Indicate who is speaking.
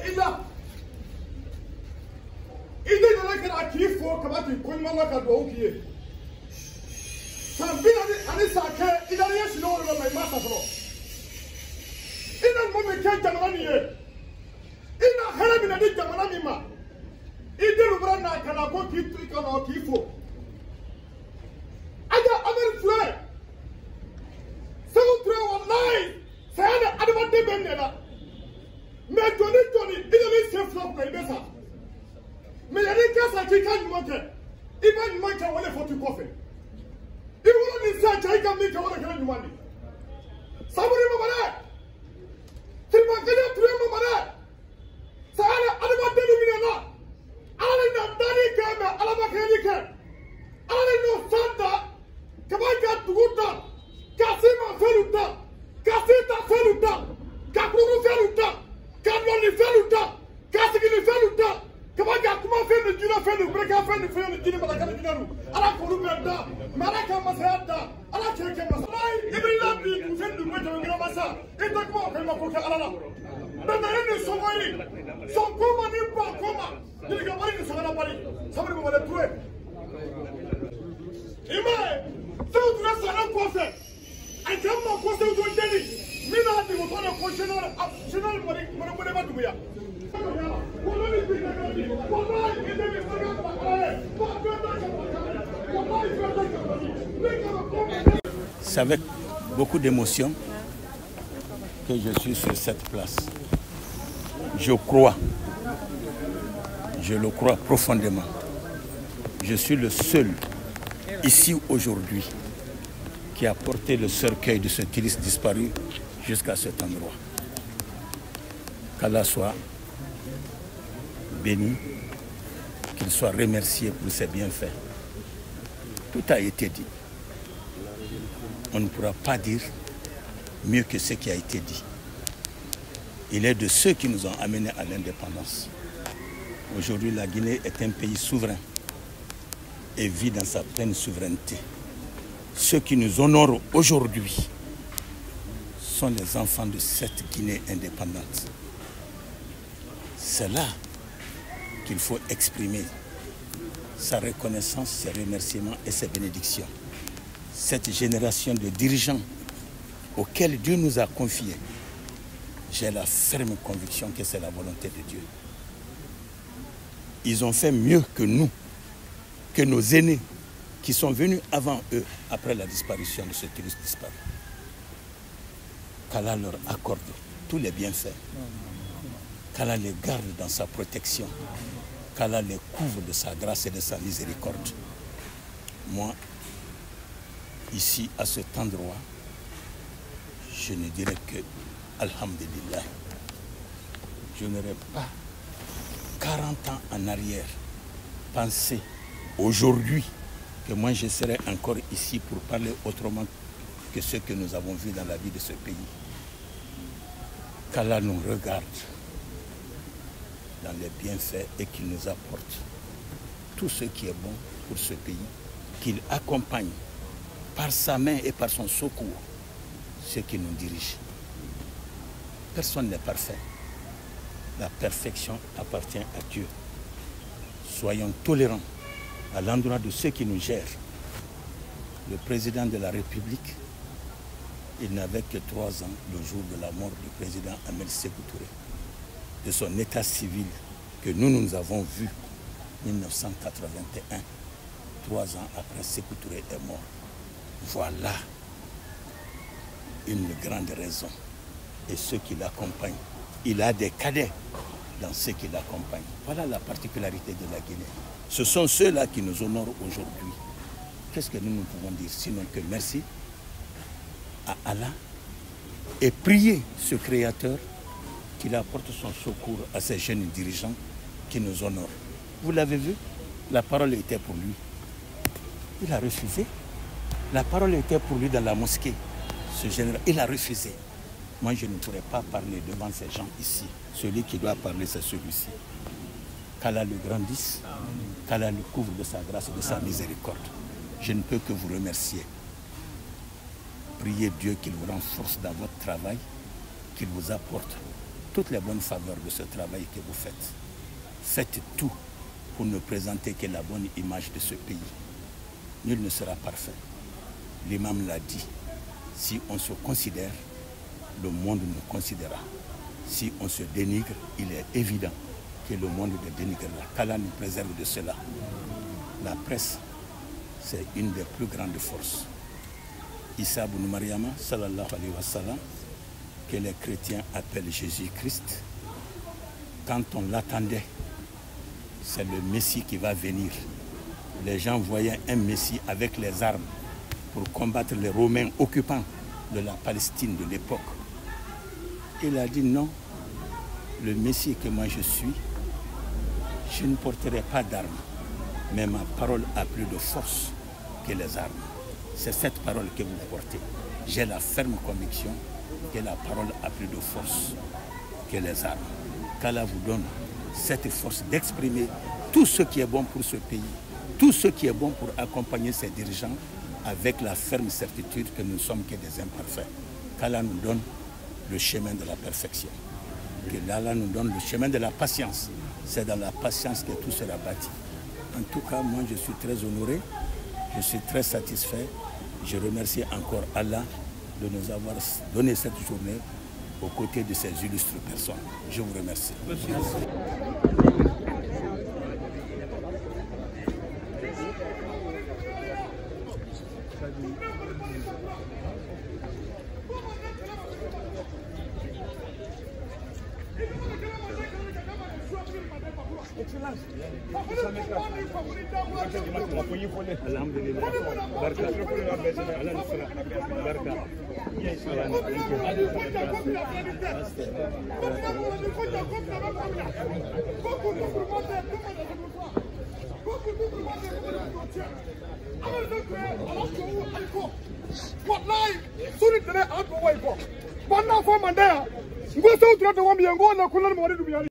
Speaker 1: illa idan da kana kifo kamata kun mallaka da ukiye tambina ani sake idan yesu no wala mai mata fro idan mo me kan jamana ni ye ina harabi na di jamana mi ma idan brana kana ko kifo aja amer fure Seconde wallahi c'est un advantage benela mais Johnny il est chef flop ko ibesa mais yari kasa ki kan moke iban moke wala fotu kofe iwolo ni sa jai kam ni ka wala kana nyumani saburi mabare tilma kene tuwe mabare c'est un advantage benela ala na dani kama ala ba kene ke ala no sanda kabanga tuguta Kasima feluta, Kasita feluta, Kakuru feluta, Kanwani feluta, Kasigini feluta, Kabaga kuma felu jina felu, Breka felu jina malakana jinaru, Ala Kurumenda, Maraka Masayada, Ala Cheke Masai, Ibrila bi kufendu mweja wengira masa, Itakuma wakema koke alala. Benda yeni somari, Sonkoma nimpa koma, Nilikabari ni sogana bari, Sabri mwale tuwe. Imae, Sewu tunasana kose, I come up with the Jenny. Mina the Motona Positional optional money Maduya.
Speaker 2: C'est avec beaucoup d'émotion que je suis sur cette place. Je le crois profondément. Je suis le seul ici aujourd'hui qui a porté le cercueil de ce touriste disparu jusqu'à cet endroit. Qu'Allah soit béni, qu'il soit remercié pour ses bienfaits. Tout a été dit. On ne pourra pas dire mieux que ce qui a été dit. Il est de ceux qui nous ont amenés à l'indépendance. Aujourd'hui, la Guinée est un pays souverain et vit dans sa pleine souveraineté. Ceux qui nous honorent aujourd'hui sont les enfants de cette Guinée indépendante. C'est là qu'il faut exprimer sa reconnaissance, ses remerciements et ses bénédictions. Cette génération de dirigeants auxquels Dieu nous a confiés, j'ai la ferme conviction que c'est la volonté de Dieu. Ils ont fait mieux que nous, que nos aînés, qui sont venus avant eux, après la disparition de ce touriste disparu. Qu'Allah leur accorde tous les bienfaits. Qu'Allah les garde dans sa protection. Qu'Allah les couvre de sa grâce et de sa miséricorde. Moi, ici, à cet endroit, je ne dirais que Alhamdulillah. Je n'aurais pas 40 ans en arrière pensé aujourd'hui que moi je serai encore ici pour parler autrement que ce que nous avons vu dans la vie de ce pays. Qu'Allah nous regarde dans les bienfaits et qu'il nous apporte tout ce qui est bon pour ce pays, qu'il accompagne par sa main et par son secours ceux qui nous dirigent. Personne n'est parfait. La perfection appartient à Dieu. Soyons tolérants à l'endroit de ceux qui nous gèrent. Le président de la République, il n'avait que 3 ans le jour de la mort du président Ahmed Sékou Touré, de son état civil que nous avons vu en 1981, 3 ans après Sékou Touré est mort. Voilà une grande raison. Et ceux qui l'accompagnent, il a des cadets dans ceux qui l'accompagnent. Voilà la particularité de la Guinée. Ce sont ceux-là qui nous honorent aujourd'hui. Qu'est-ce que nous pouvons dire sinon que merci à Allah et prier ce Créateur qu'il apporte son secours à ces jeunes dirigeants qui nous honorent. Vous l'avez vu, la parole était pour lui. Il a refusé. La parole était pour lui dans la mosquée. Ce général, il a refusé. Moi, je ne pourrais pas parler devant ces gens ici. Celui qui doit parler, c'est celui-ci. Qu'Allah le grandisse, qu'Allah le couvre de sa grâce et de sa miséricorde. Je ne peux que vous remercier. Priez Dieu qu'il vous renforce dans votre travail, qu'il vous apporte toutes les bonnes faveurs de ce travail que vous faites. Faites tout pour ne présenter que la bonne image de ce pays. Nul ne sera parfait. L'imam l'a dit. Si on se considère, le monde nous considérera. Si on se dénigre, il est évident que le monde nous dénigrera. Qu'Allah nous préserve de cela. La presse, c'est une des plus grandes forces. Issa ibn Maryama, sallallahu alayhi wa sallam, que les chrétiens appellent Jésus-Christ, quand on l'attendait, c'est le Messie qui va venir. Les gens voyaient un Messie avec les armes pour combattre les Romains occupants de la Palestine de l'époque. Il a dit non, le Messie que moi je suis, je ne porterai pas d'armes, mais ma parole a plus de force que les armes. C'est cette parole que vous portez. J'ai la ferme conviction que la parole a plus de force que les armes. Qu'Allah vous donne cette force d'exprimer tout ce qui est bon pour ce pays, tout ce qui est bon pour accompagner ses dirigeants avec la ferme certitude que nous ne sommes que des imparfaits. Qu'Allah nous donne le chemin de la perfection. Qu'Allah nous donne le chemin de la patience. C'est dans la patience que tout sera bâti. En tout cas, moi je suis très honoré, je suis très satisfait. Je remercie encore Allah de nous avoir donné cette journée aux côtés de ces illustres personnes. Je vous remercie.
Speaker 1: Wallahi, suni tene ato wai ko. Banda fo mandaya. Ngo so tro to wambi ngo na kunan mo de dubiya.